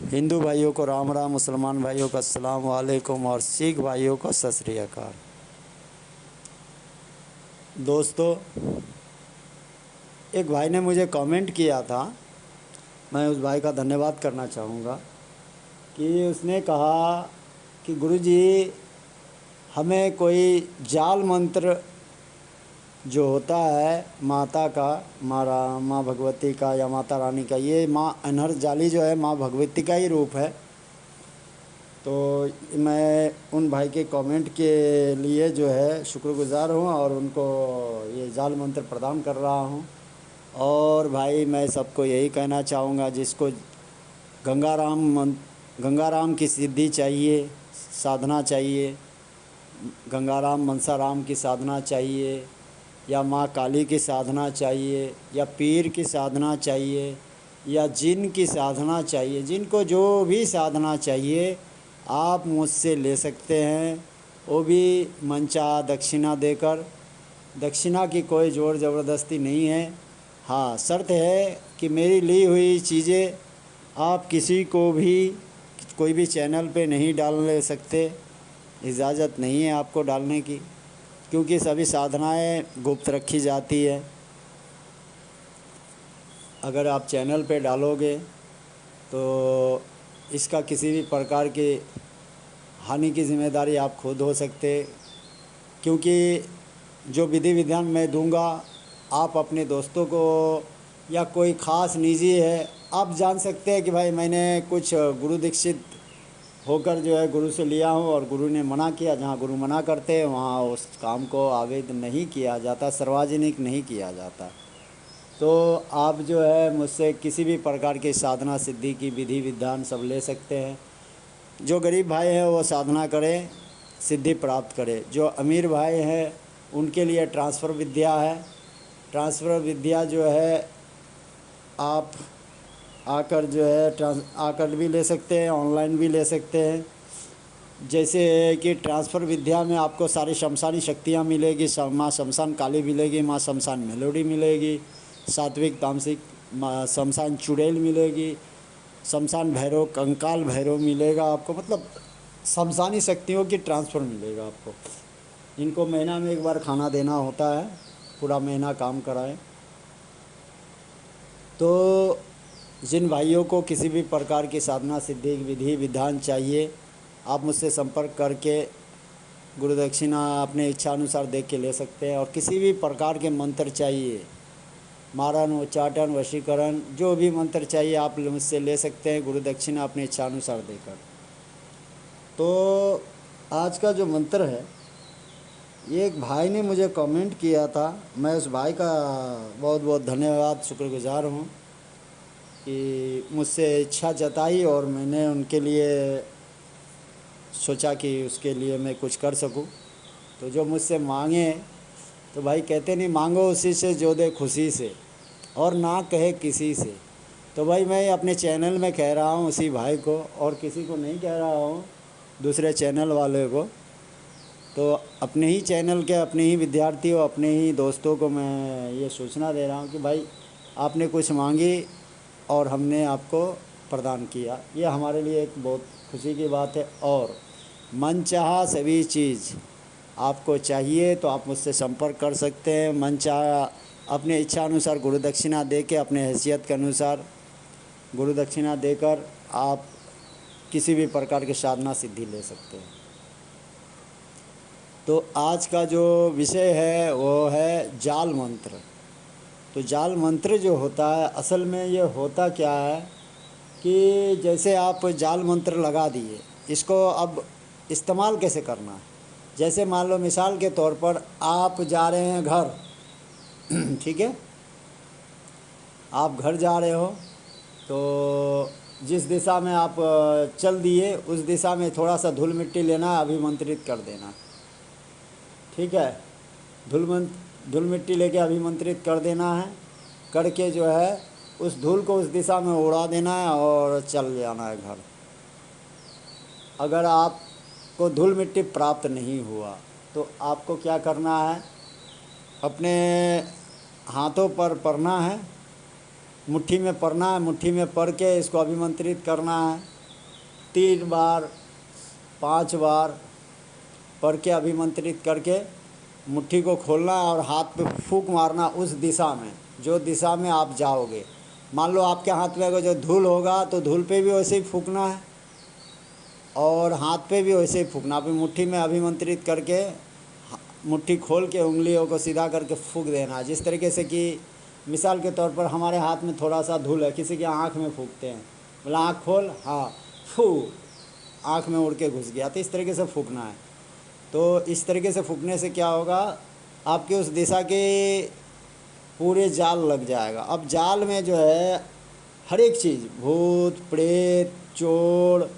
हिंदू भाइयों को राम राम, मुसलमान भाइयों को अस्सलाम वालेकुम और सिख भाइयों को सत श्री अकाल। दोस्तों, एक भाई ने मुझे कमेंट किया था, मैं उस भाई का धन्यवाद करना चाहूँगा कि उसने कहा कि गुरुजी, हमें कोई जाल मंत्र जो होता है माता का, माँ भगवती का या माता रानी का, ये माँ अनहर जाली जो है माँ भगवती का ही रूप है। तो मैं उन भाई के कमेंट के लिए जो है शुक्रगुज़ार हूँ और उनको ये जाल मंत्र प्रदान कर रहा हूँ। और भाई मैं सबको यही कहना चाहूँगा, जिसको गंगाराम की सिद्धि चाहिए, साधना चाहिए, गंगाराम मनसाराम की साधना चाहिए, या माँ काली की साधना चाहिए, या पीर की साधना चाहिए, या जिन की साधना चाहिए, जिनको जो भी साधना चाहिए आप मुझसे ले सकते हैं, वो भी मनचाहा दक्षिणा देकर। दक्षिणा की कोई ज़ोर ज़बरदस्ती नहीं है। हाँ, शर्त है कि मेरी ली हुई चीज़ें आप किसी को भी कोई भी चैनल पे नहीं डाल सकते, इजाज़त नहीं है आपको डालने की, क्योंकि सभी साधनाएं गुप्त रखी जाती है। अगर आप चैनल पे डालोगे तो इसका किसी भी प्रकार की हानि की ज़िम्मेदारी आप खुद हो सकते, क्योंकि जो विधि विधान मैं दूंगा आप अपने दोस्तों को या कोई ख़ास निजी है, आप जान सकते हैं कि भाई मैंने कुछ गुरु दीक्षित होकर जो है गुरु से लिया हूँ और गुरु ने मना किया। जहाँ गुरु मना करते हैं वहाँ उस काम को आवेद नहीं किया जाता, सार्वजनिक नहीं किया जाता। तो आप जो है मुझसे किसी भी प्रकार की साधना सिद्धि की विधि विधान सब ले सकते हैं। जो गरीब भाई हैं वो साधना करें, सिद्धि प्राप्त करें। जो अमीर भाई हैं उनके लिए ट्रांसफ़र विद्या है। ट्रांसफ़र विद्या जो है आप आकर जो है आकर भी ले सकते हैं, ऑनलाइन भी ले सकते हैं। जैसे कि ट्रांसफ़र विद्या में आपको सारी शमशानी शक्तियाँ मिलेगी, माँ शमशान काली मिलेगी, माँ शमशान मेलोडी मिलेगी, सात्विक तामसिक शमशान चुड़ैल मिलेगी, शमशान भैरव कंकाल भैरव मिलेगा आपको, मतलब शमशानी शक्तियों की ट्रांसफ़र मिलेगा आपको। इनको महीना में एक बार खाना देना होता है, पूरा महीना काम कराएं। तो जिन भाइयों को किसी भी प्रकार की साधना सिद्धि विधि विधान चाहिए, आप मुझसे संपर्क करके गुरु दक्षिणा अपने इच्छा अनुसार देख के ले सकते हैं। और किसी भी प्रकार के मंत्र चाहिए, मारन उच्चाटन वशीकरण, जो भी मंत्र चाहिए आप मुझसे ले सकते हैं गुरु दक्षिणा अपनी इच्छा अनुसार देकर। तो आज का जो मंत्र है, ये एक भाई ने मुझे कमेंट किया था, मैं उस भाई का बहुत बहुत धन्यवाद शुक्रगुज़ार हूँ कि मुझसे इच्छा जताई और मैंने उनके लिए सोचा कि उसके लिए मैं कुछ कर सकूं। तो जो मुझसे मांगे, तो भाई कहते नहीं मांगो उसी से जो दे खुशी से, और ना कहे किसी से। तो भाई मैं अपने चैनल में कह रहा हूँ उसी भाई को, और किसी को नहीं कह रहा हूँ, दूसरे चैनल वाले को। तो अपने ही चैनल के अपने ही विद्यार्थियों, अपने ही दोस्तों को मैं ये सूचना दे रहा हूँ कि भाई आपने कुछ मांगी और हमने आपको प्रदान किया, ये हमारे लिए एक बहुत खुशी की बात है। और मनचाहा सभी चीज़ आपको चाहिए तो आप मुझसे संपर्क कर सकते हैं। मनचाहा अपने इच्छा अनुसार गुरु दक्षिणा दे के, अपने हैसियत के अनुसार गुरु दक्षिणा देकर आप किसी भी प्रकार की साधना सिद्धि ले सकते हैं। तो आज का जो विषय है वो है जाल मंत्र। तो जाल मंत्र जो होता है, असल में ये होता क्या है कि जैसे आप जाल मंत्र लगा दिए, इसको अब इस्तेमाल कैसे करना है। जैसे मान लो मिसाल के तौर पर आप जा रहे हैं घर ठीक है, आप घर जा रहे हो, तो जिस दिशा में आप चल दिए उस दिशा में थोड़ा सा धूल मिट्टी लेना है, अभिमंत्रित कर देना, ठीक है। धूल मिट्टी लेके अभिमंत्रित कर देना है, करके जो है उस धूल को उस दिशा में उड़ा देना है और चल जाना है घर। अगर आपको धूल मिट्टी प्राप्त नहीं हुआ तो आपको क्या करना है, अपने हाथों पर पड़ना है मुट्ठी में पढ़ना है, मुट्ठी में पढ़ के इसको अभिमंत्रित करना है 3 बार 5 बार पढ़ के अभिमंत्रित करके मुट्ठी को खोलना है और हाथ पे फूंक मारना उस दिशा में जो दिशा में आप जाओगे। मान लो आपके हाथ में अगर जो धूल होगा तो धूल पे भी वैसे ही फूंकना है और हाथ पे भी वैसे ही फूंकना। अपनी मुट्ठी में अभिमंत्रित करके मुट्ठी खोल के उंगलियों को सीधा करके फूंक देना। जिस तरीके से कि मिसाल के तौर पर हमारे हाथ में थोड़ा सा धूल है, किसी की आँख में फूंकते हैं, बोला आँख खोल, हाँ फू, आँख में उड़ के घुस गया, तो इस तरीके से फूंकना है। तो इस तरीके से फूंकने से क्या होगा, आपके उस दिशा के पूरे जाल लग जाएगा। अब जाल में जो है हर एक चीज़, भूत प्रेत चोर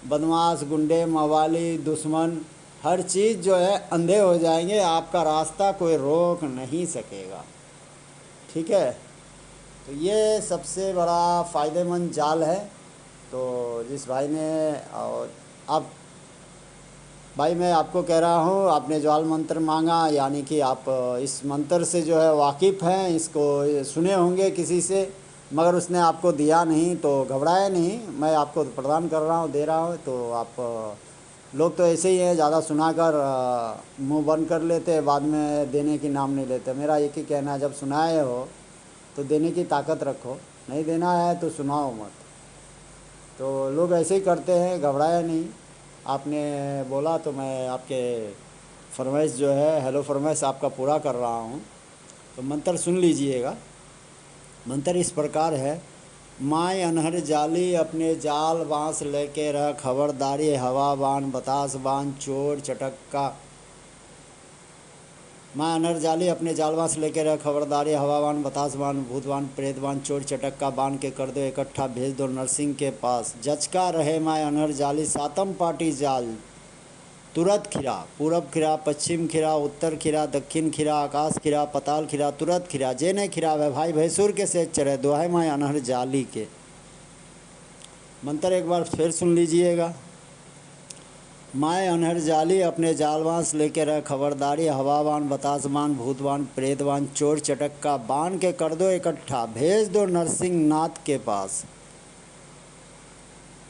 बदमाश गुंडे मवाली दुश्मन, हर चीज़ जो है अंधे हो जाएंगे, आपका रास्ता कोई रोक नहीं सकेगा। ठीक है, तो ये सबसे बड़ा फ़ायदेमंद जाल है। तो जिस भाई ने, और अब भाई मैं आपको कह रहा हूँ, आपने जाल मंत्र मांगा, यानी कि आप इस मंत्र से जो है वाकिफ़ हैं, इसको सुने होंगे किसी से, मगर उसने आपको दिया नहीं तो घबराए नहीं, मैं आपको प्रदान कर रहा हूँ, दे रहा हूँ। तो आप लोग तो ऐसे ही हैं, ज़्यादा सुनाकर मुंह बंद कर लेते हैं, बाद में देने की नाम नहीं लेते। मेरा एक ही कहना है, जब सुनाए हो तो देने की ताकत रखो, नहीं देना है तो सुनाओ मत। तो लोग ऐसे ही करते हैं, घबराया नहीं। आपने बोला तो मैं आपके फरमाइश जो है, हेलो फरमाइश आपका पूरा कर रहा हूँ। तो मंत्र सुन लीजिएगा। मंत्र इस प्रकार है, माय अनहर जाली अपने जाल बांस लेके रह, खबरदारी हवा बान बतास बान चोर चटक्का। माँ अनहर जाली अपने जाल बांस लेके रह, खबरदारी हवाबान बतासबान भूतबान प्रेतबान चोर चटक्का बान के कर दो इकट्ठा, भेज दो नरसिंह के पास। जचका रहे माँ अनहर जाली सातम पाटी जाल, तुरत खिरा, पूरब खिरा पश्चिम खिरा उत्तर खिरा दक्षिण खिरा आकाश खिरा पताल खिरा, तुरत खिरा जेने खिरा वह भाई भैंसुर के सेज चढ़े, दोहाई माँ अनहर जाली के। मंत्र एक बार फिर सुन लीजिएगा। माय अनहर जाली अपने जालबांस लेके रह, खबरदारी हवाबान बतासबान भूतबान प्रेतबान चोर चटक्का बान के कर दो इकट्ठा, भेज दो नरसिंह नाथ के पास।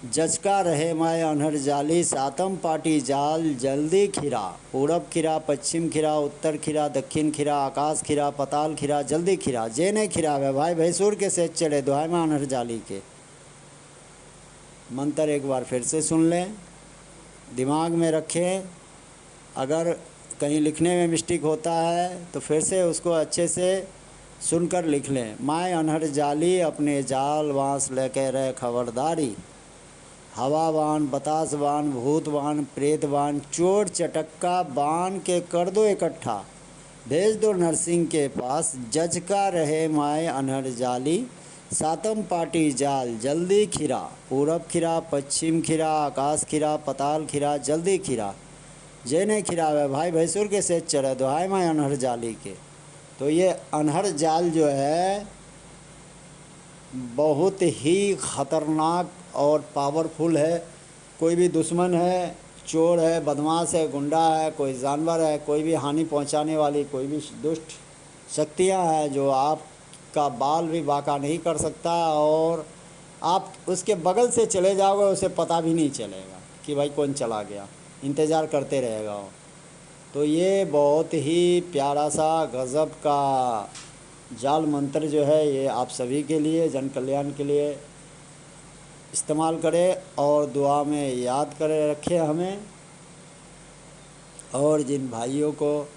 जचका रहे माय अनहर जाली सातम पाटी जाल, जल्दी खिरा, पूरब खिरा पश्चिम खिरा उत्तर खिरा दक्षिण खिरा आकाश खिरा पताल खिरा, जल्दी खिरा जेने खिरा वह भाई भैंसुर के सेज चढ़े, दोहाई माँ अनहर जाली के। मंत्र एक बार फिर से सुन लें, दिमाग में रखें। अगर कहीं लिखने में मिस्टेक होता है तो फिर से उसको अच्छे से सुनकर लिख लें। माय अनहर जाली अपने जाल बांस लेके रहे, खबरदारी हवाबान बतासबान भूतबान प्रेतबान चोर चटक्का बान के कर दो इकट्ठा, भेज दो नरसिंह के पास। जचका रहे माय अनहर जाली सातम पाटी जाल, जल्दी खिरा, पूरब खिरा पश्चिम खिरा आकाश खिरा पताल खिरा, जल्दी खिरा जेने खिरा वह भाई भैंसुर के सेज चढ़े, दोहाई माँ अनहर जाली के। तो ये अनहर जाल जो है बहुत ही ख़तरनाक और पावरफुल है। कोई भी दुश्मन है, चोर है, बदमाश है, गुंडा है, कोई जानवर है, कोई भी हानि पहुंचाने वाली कोई भी दुष्ट शक्तियां हैं जो आपका बाल भी बाका नहीं कर सकता, और आप उसके बगल से चले जाओगे उसे पता भी नहीं चलेगा कि भाई कौन चला गया, इंतज़ार करते रहेगा वो। तो ये बहुत ही प्यारा सा गज़ब का जाल मंत्र जो है, ये आप सभी के लिए जन कल्याण के लिए इस्तेमाल करें और दुआ में याद करे रखें हमें। और जिन भाइयों को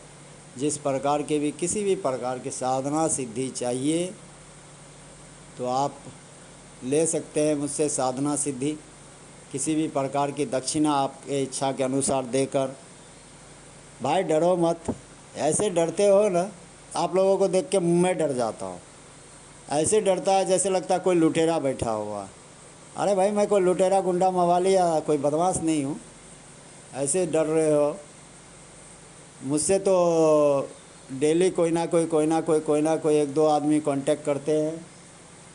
जिस प्रकार के भी किसी भी प्रकार की साधना सिद्धि चाहिए तो आप ले सकते हैं मुझसे साधना सिद्धि, किसी भी प्रकार की दक्षिणा आपके इच्छा के अनुसार देकर। भाई डरो मत, ऐसे डरते हो ना, आप लोगों को देख के मैं डर जाता हूँ। ऐसे डरता है जैसे लगता है कोई लुटेरा बैठा हुआ। अरे भाई मैं कोई लुटेरा गुंडा मवाली या कोई बदमाश नहीं हूँ, ऐसे डर रहे हो मुझसे। तो डेली कोई ना कोई एक दो आदमी कांटेक्ट करते हैं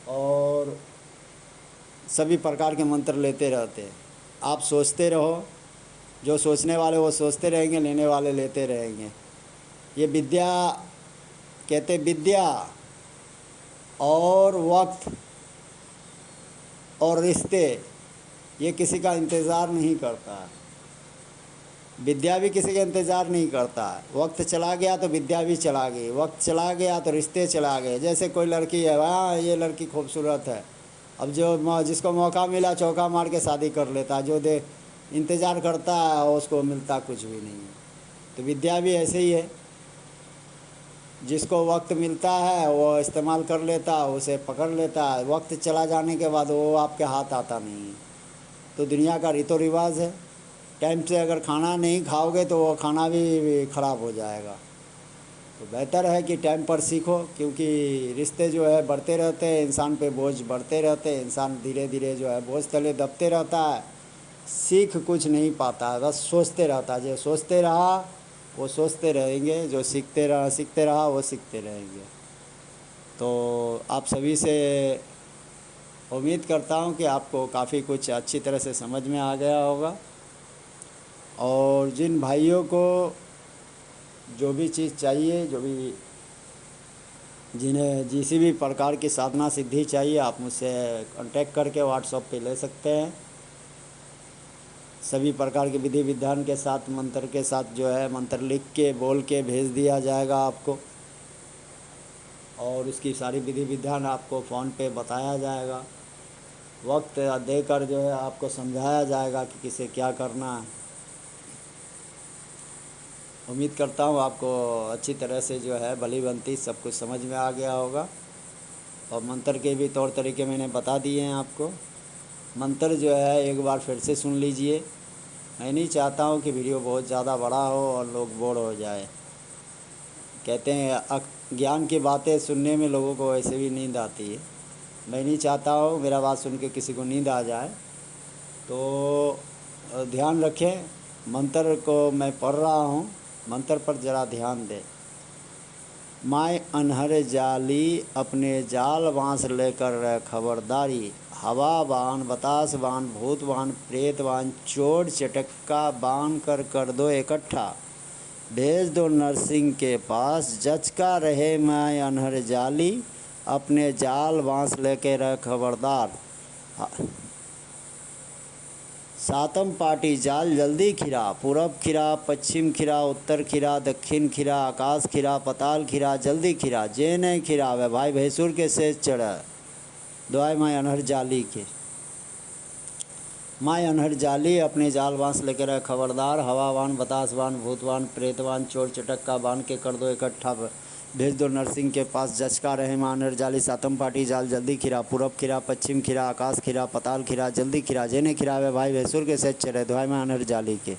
और सभी प्रकार के मंत्र लेते रहते हैं। आप सोचते रहो, जो सोचने वाले वो सोचते रहेंगे, लेने वाले लेते रहेंगे। ये विद्या कहते, विद्या और वक्त और रिश्ते ये किसी का इंतज़ार नहीं करता है। विद्या भी किसी का इंतज़ार नहीं करता है। वक्त चला गया तो विद्या भी चला गई, वक्त चला गया तो रिश्ते चला गए। जैसे कोई लड़की है, हाँ ये लड़की खूबसूरत है, अब जिसको मौका मिला चौका मार के शादी कर लेता है, जो दे इंतज़ार करता है उसको मिलता कुछ भी नहीं है। तो विद्या भी ऐसे ही है, जिसको वक्त मिलता है वो इस्तेमाल कर लेता है, उसे पकड़ लेता है। वक्त चला जाने के बाद वो आपके हाथ आता नहीं है। तो दुनिया का रीतो रिवाज है, टाइम से अगर खाना नहीं खाओगे तो वो खाना भी ख़राब हो जाएगा। तो बेहतर है कि टाइम पर सीखो, क्योंकि रिश्ते जो है बढ़ते रहते हैं, इंसान पे बोझ बढ़ते रहते हैं, इंसान धीरे धीरे जो है बोझ तले दबते रहता है, सीख कुछ नहीं पाता है, बस सोचते रहता है। जो सोचते रहा वो सोचते रहेंगे, जो सीखते रहा वो सीखते रहेंगे। तो आप सभी से उम्मीद करता हूँ कि आपको काफ़ी कुछ अच्छी तरह से समझ में आ गया होगा। और जिन भाइयों को जो भी चीज़ चाहिए, जिन्हें किसी भी प्रकार की साधना सिद्धि चाहिए, आप मुझसे कांटेक्ट करके व्हाट्सएप पे ले सकते हैं। सभी प्रकार के विधि विधान के साथ, मंत्र के साथ जो है, मंत्र लिख के बोल के भेज दिया जाएगा आपको, और उसकी सारी विधि विधान आपको फ़ोन पे बताया जाएगा। वक्त देकर जो है आपको समझाया जाएगा कि किसे क्या करना है। उम्मीद करता हूँ आपको अच्छी तरह से जो है भली बनती सब कुछ समझ में आ गया होगा। और मंत्र के भी तौर तरीके मैंने बता दिए हैं आपको। मंत्र जो है एक बार फिर से सुन लीजिए। मैं नहीं चाहता हूँ कि वीडियो बहुत ज़्यादा बड़ा हो और लोग बोर हो जाए। कहते हैं ज्ञान की बातें सुनने में लोगों को वैसे भी नींद आती है। मैं नहीं चाहता हूँ मेरा बात सुन के किसी को नींद आ जाए। तो ध्यान रखें, मंत्र को मैं पढ़ रहा हूँ, मंत्र पर ज़रा ध्यान दें। माय अनहर जाली अपने जाल बाँस लेकर खबरदारी, हवा बान बतास बान भूत बान प्रेत बान चोट चटक्का बान कर दो इकट्ठा, भेज दो नरसिंह के पास जचका रहे माय अनहर जाली, अपने जाल बाँस लेकर रह खबरदार। सातम पाटी जाल जल्दी खिरा, पूरब खिरा पश्चिम खिरा उत्तर खिरा दक्षिण खिरा आकाश खिरा पताल खिरा जल्दी खिरा, जे नहीं खिरा वे भाई भैंसुर के सेज चढ़ा, दुआई माय अनहर जाली के। माय अनहर जाली अपने जाल बांस लेकर खबरदार, हवावान बतासवान भूतवान प्रेतवान चोर चटक्का बांध के कर दो इकट्ठा, भेज दो नरसिंह के पास जचका रहे माँ अनहर जाली। सातम पाटी जाल जल्दी खिरा, पूरब खिरा पश्चिम खिरा आकाश खिरा पताल खिरा जल्दी खिरा, जेने खिरा वे भाई भैंसुर के सेज चढ़े, दुआई माँ अनहर जाली के।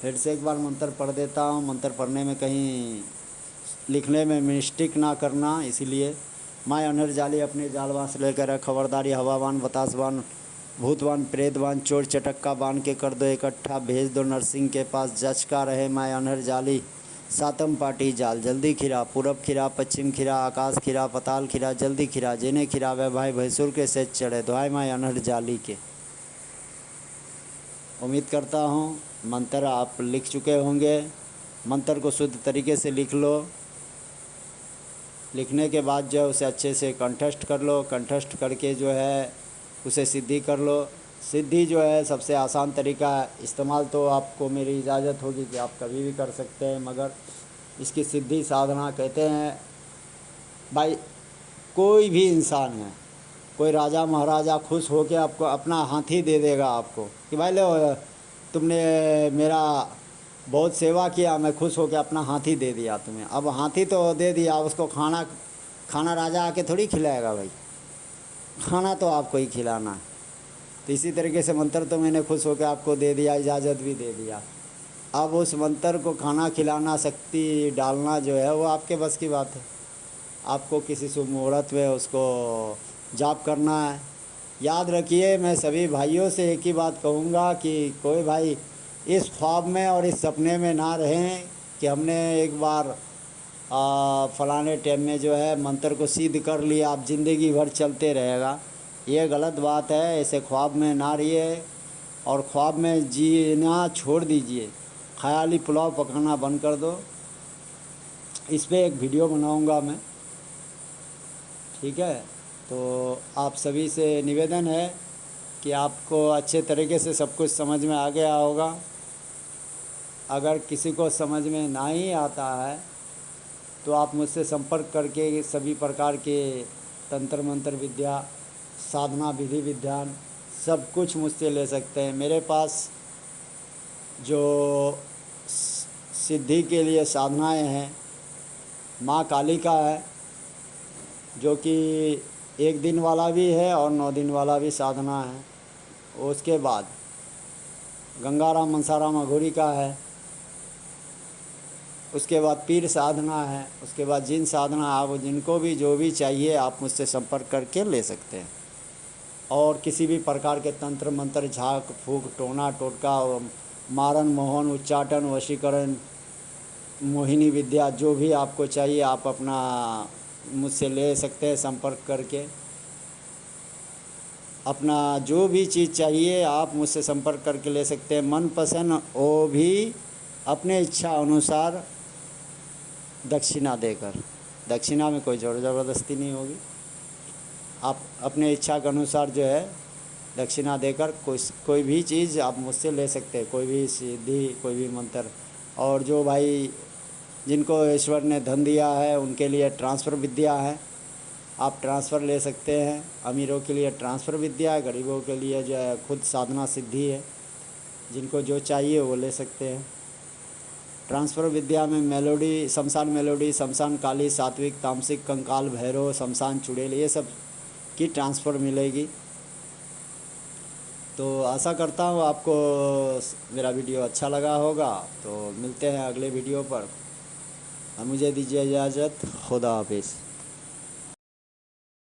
फिर से एक बार मंत्र पढ़ देता हूँ। मंत्र पढ़ने में कहीं लिखने में मिस्टेक ना करना, इसीलिए। माय अनहर जाली अपने जाल बांस लेकर खबरदारी, हवावान बतासवान भूतवान प्रेतवान चोर चटक्का बांध के कर दो इकट्ठा, भेज दो नरसिंह के पास जचका रहे माय अनहर जाली। सातम पाटी जाल जल्दी खिरा, पूरब खिरा पश्चिम खिरा आकाश खिरा पताल खिरा जल्दी खिरा, जेने खिरा वे भाई भैंसुर के सेज चढ़े, दुआई माय अनहर जाली के। उम्मीद करता हूँ मंत्र आप लिख चुके होंगे। मंत्र को शुद्ध तरीके से लिख लो। लिखने के बाद जो है उसे अच्छे से कंठस्थ कर लो। कंठस्थ करके जो है उसे सिद्धि कर लो। सिद्धि जो है सबसे आसान तरीका है। इस्तेमाल तो आपको मेरी इजाज़त होगी कि आप कभी भी कर सकते हैं, मगर इसकी सिद्धि साधना कहते हैं भाई, कोई भी इंसान है, कोई राजा महाराजा खुश होकर आपको अपना हाथी दे देगा आपको कि भाई लो तुमने मेरा बहुत सेवा किया, मैं खुश होकर अपना हाथी दे दिया तुम्हें। अब हाथी तो दे दिया, उसको खाना राजा आके थोड़ी खिलाएगा भाई, खाना तो आपको ही खिलाना है। तो इसी तरीके से मंत्र तो मैंने खुश होकर आपको दे दिया, इजाज़त भी दे दिया। अब उस मंत्र को खाना खिलाना, शक्ति डालना जो है वो आपके बस की बात है। आपको किसी शुभ मुहूर्त में उसको जाप करना है। याद रखिए, मैं सभी भाइयों से एक ही बात कहूँगा कि कोई भाई इस ख्वाब में और इस सपने में ना रहें कि हमने एक बार फलाने टाइम में जो है मंत्र को सिद्ध कर लिया, आप ज़िंदगी भर चलते रहेगा। ये गलत बात है। ऐसे ख्वाब में ना रहिए और ख्वाब में जीना छोड़ दीजिए। ख़याली पुलाव पकाना बंद कर दो। इस पर एक वीडियो बनाऊंगा मैं। ठीक है। तो आप सभी से निवेदन है कि आपको अच्छे तरीके से सब कुछ समझ में आ गया होगा। अगर किसी को समझ में नहीं आता है तो आप मुझसे संपर्क करके सभी प्रकार के तंत्र मंत्र विद्या, साधना, विधि विधान सब कुछ मुझसे ले सकते हैं। मेरे पास जो सिद्धि के लिए साधनाएं हैं, माँ काली का है जो कि 1 दिन वाला भी है और 9 दिन वाला भी साधना है। उसके बाद गंगाराम मनसाराम अघोरी का है। उसके बाद पीर साधना है। उसके बाद जिन साधना, आप जिनको भी जो भी चाहिए आप मुझसे संपर्क करके ले सकते हैं। और किसी भी प्रकार के तंत्र मंत्र, झाक फूक, टोना टोटका, मारन मोहन, उच्चाटन, वशीकरण, मोहिनी विद्या, जो भी आपको चाहिए आप अपना मुझसे ले सकते हैं संपर्क करके। अपना जो भी चीज़ चाहिए आप मुझसे संपर्क करके ले सकते हैं। मनपसंद वो भी अपने इच्छा अनुसार दक्षिणा देकर। दक्षिणा में कोई ज़ोर ज़बरदस्ती नहीं होगी। आप अपने इच्छा के अनुसार जो है दक्षिणा देकर कोई भी चीज़ आप मुझसे ले सकते हैं, कोई भी सिद्धि, कोई भी मंत्र। और जो भाई जिनको ईश्वर ने धन दिया है उनके लिए ट्रांसफ़र विद्या है, आप ट्रांसफ़र ले सकते हैं। अमीरों के लिए ट्रांसफ़र विद्या है, गरीबों के लिए जो है खुद साधना सिद्धि है। जिनको जो चाहिए वो ले सकते हैं। ट्रांसफ़र विद्या में मेलोडी, शमशान मेलोडी, शमशान काली, सात्विक, तामसिक, कंकाल भैरव, शमशान चुड़ैल, ये सब की ट्रांसफ़र मिलेगी। तो आशा करता हूँ आपको मेरा वीडियो अच्छा लगा होगा। तो मिलते हैं अगले वीडियो पर। मुझे दीजिए इजाज़त। खुदा हाफिज़।